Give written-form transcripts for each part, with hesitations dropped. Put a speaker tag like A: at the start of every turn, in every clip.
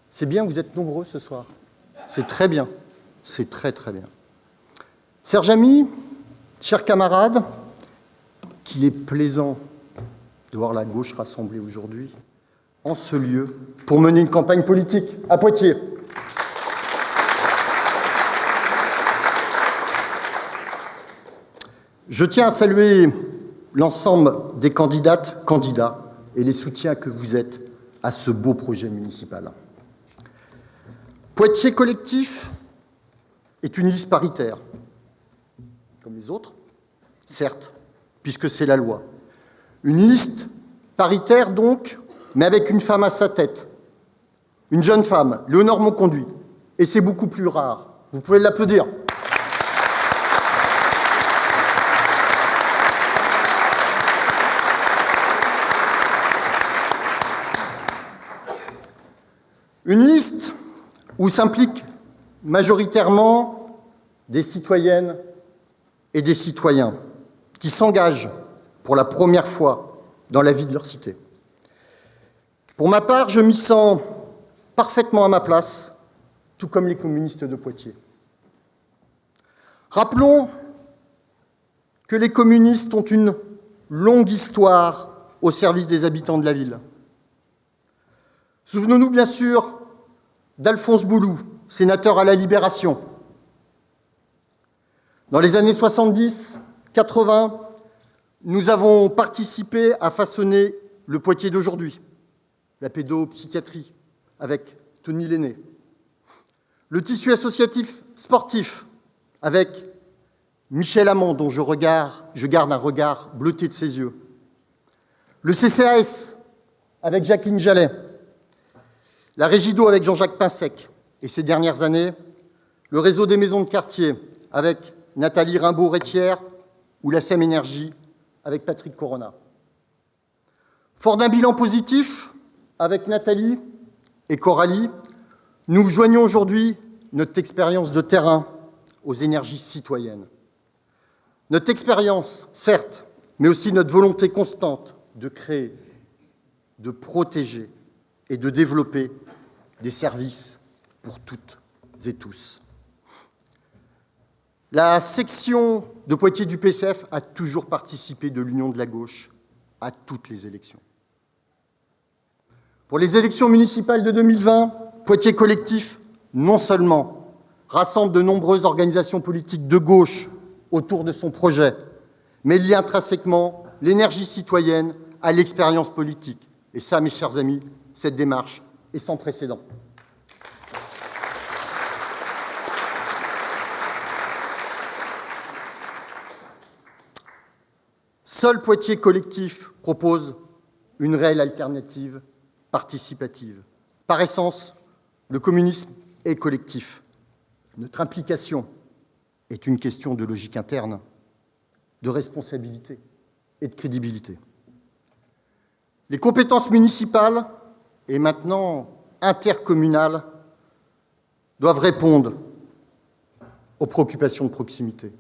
A: C'est bien, vous êtes nombreux ce soir. C'est très bien. C'est très, très bien. Chers amis, chers camarades, qu'il est plaisant de voir la gauche rassemblée aujourd'hui en ce lieu pour mener une campagne politique à Poitiers. Je tiens à saluer l'ensemble des candidates, candidats et les soutiens que vous êtes à ce beau projet municipal. Poitiers Collectif est une liste paritaire, comme les autres, certes, puisque c'est la loi. Une liste paritaire donc, mais avec une femme à sa tête, une jeune femme, Léonore Monconduit, et c'est beaucoup plus rare. Vous pouvez l'applaudir. Une liste où s'impliquent majoritairement des citoyennes et des citoyens qui s'engagent pour la première fois dans la vie de leur cité. Pour ma part, je m'y sens parfaitement à ma place, tout comme les communistes de Poitiers. Rappelons que les communistes ont une longue histoire au service des habitants de la ville. Souvenons-nous bien sûr d'Alphonse Boulou, sénateur à la Libération. Dans les années 70-80, nous avons participé à façonner le Poitiers d'aujourd'hui, la pédopsychiatrie avec Tony Lenné, le tissu associatif sportif avec Michel Hamon, dont je garde un regard bleuté de ses yeux, le CCAS avec Jacqueline Jallet, la Régie d'eau avec Jean-Jacques Pinsec, et ces dernières années, le réseau des maisons de quartier avec Nathalie Rimbaud-Rétière ou la SEM Énergie avec Patrick Corona. Fort d'un bilan positif, avec Nathalie et Coralie, nous joignons aujourd'hui notre expérience de terrain aux énergies citoyennes. Notre expérience, certes, mais aussi notre volonté constante de créer, de protéger et de développer des services pour toutes et tous. La section de Poitiers du PCF a toujours participé de l'Union de la gauche à toutes les élections. Pour les élections municipales de 2020, Poitiers Collectif, non seulement rassemble de nombreuses organisations politiques de gauche autour de son projet, mais lie intrinsèquement l'énergie citoyenne à l'expérience politique. Et ça, mes chers amis, cette démarche est sans précédent. Seul Poitiers Collectif propose une réelle alternative participative. Par essence, le communisme est collectif. Notre implication est une question de logique interne, de responsabilité et de crédibilité. Les compétences municipales et maintenant intercommunales doivent répondre aux préoccupations de proximité.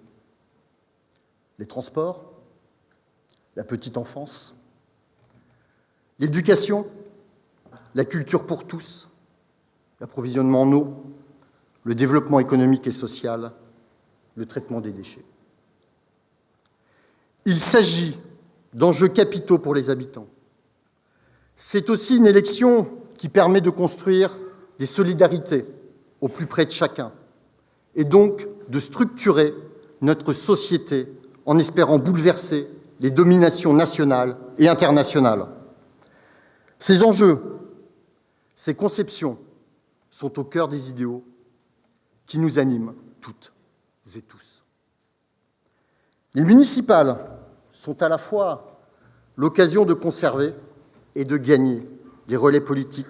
A: Les transports, la petite enfance, l'éducation, la culture pour tous, l'approvisionnement en eau, le développement économique et social, le traitement des déchets. Il s'agit d'enjeux capitaux pour les habitants. C'est aussi une élection qui permet de construire des solidarités au plus près de chacun et donc de structurer notre société en espérant bouleverser les dominations nationales et internationales. Ces enjeux, ces conceptions sont au cœur des idéaux qui nous animent toutes et tous. Les municipales sont à la fois l'occasion de conserver et de gagner des relais politiques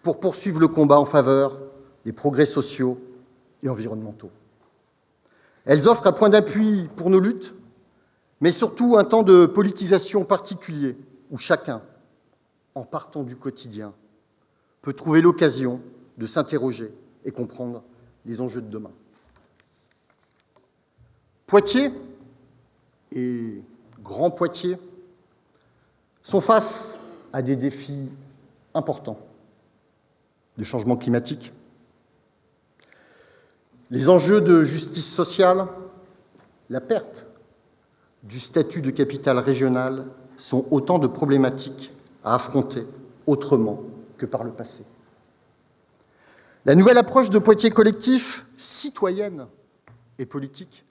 A: pour poursuivre le combat en faveur des progrès sociaux et environnementaux. Elles offrent un point d'appui pour nos luttes, mais surtout un temps de politisation particulier où chacun, en partant du quotidien, peut trouver l'occasion de s'interroger et comprendre les enjeux de demain. Poitiers et Grand Poitiers sont face à des défis importants de changement climatique. Les enjeux de justice sociale, la perte du statut de capitale régionale sont autant de problématiques à affronter autrement que par le passé. La nouvelle approche de Poitiers collectif, citoyenne et politique,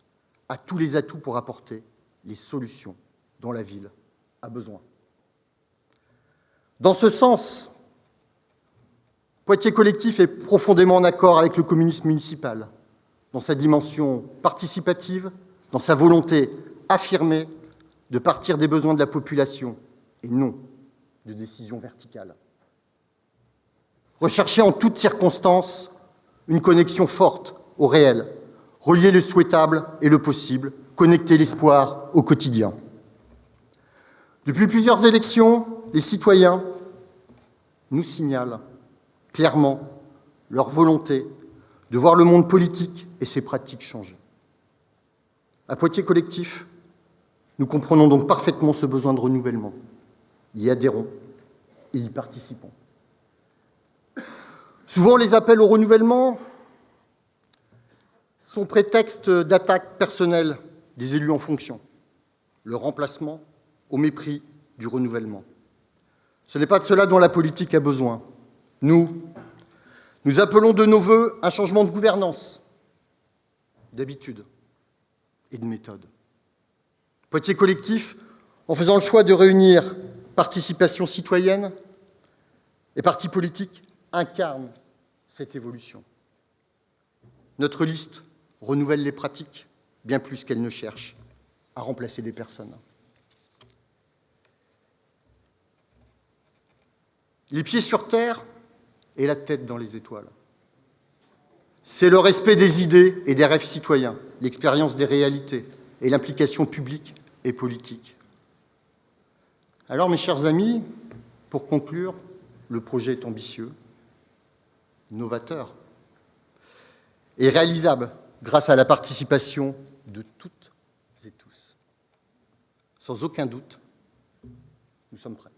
A: a tous les atouts pour apporter les solutions dont la ville a besoin. Dans ce sens, Poitiers collectif est profondément en accord avec le communisme municipal, dans sa dimension participative, dans sa volonté affirmée de partir des besoins de la population et non de décisions verticales. Rechercher en toutes circonstances une connexion forte au réel, relier le souhaitable et le possible, connecter l'espoir au quotidien. Depuis plusieurs élections, les citoyens nous signalent clairement leur volonté de voir le monde politique et ses pratiques changer. À Poitiers collectif, nous comprenons donc parfaitement ce besoin de renouvellement, y adhérons et y participons. Souvent, les appels au renouvellement sont prétexte d'attaques personnelles des élus en fonction, le remplacement au mépris du renouvellement. Ce n'est pas de cela dont la politique a besoin. Nous appelons de nos vœux un changement de gouvernance, d'habitude et de méthode. Poitiers collectif, en faisant le choix de réunir participation citoyenne et partis politiques, incarne cette évolution. Notre liste renouvelle les pratiques, bien plus qu'elle ne cherche à remplacer des personnes. Les pieds sur terre et la tête dans les étoiles. C'est le respect des idées et des rêves citoyens, l'expérience des réalités et l'implication publique et politique. Alors, mes chers amis, pour conclure, le projet est ambitieux, novateur et réalisable grâce à la participation de toutes et tous. Sans aucun doute, nous sommes prêts.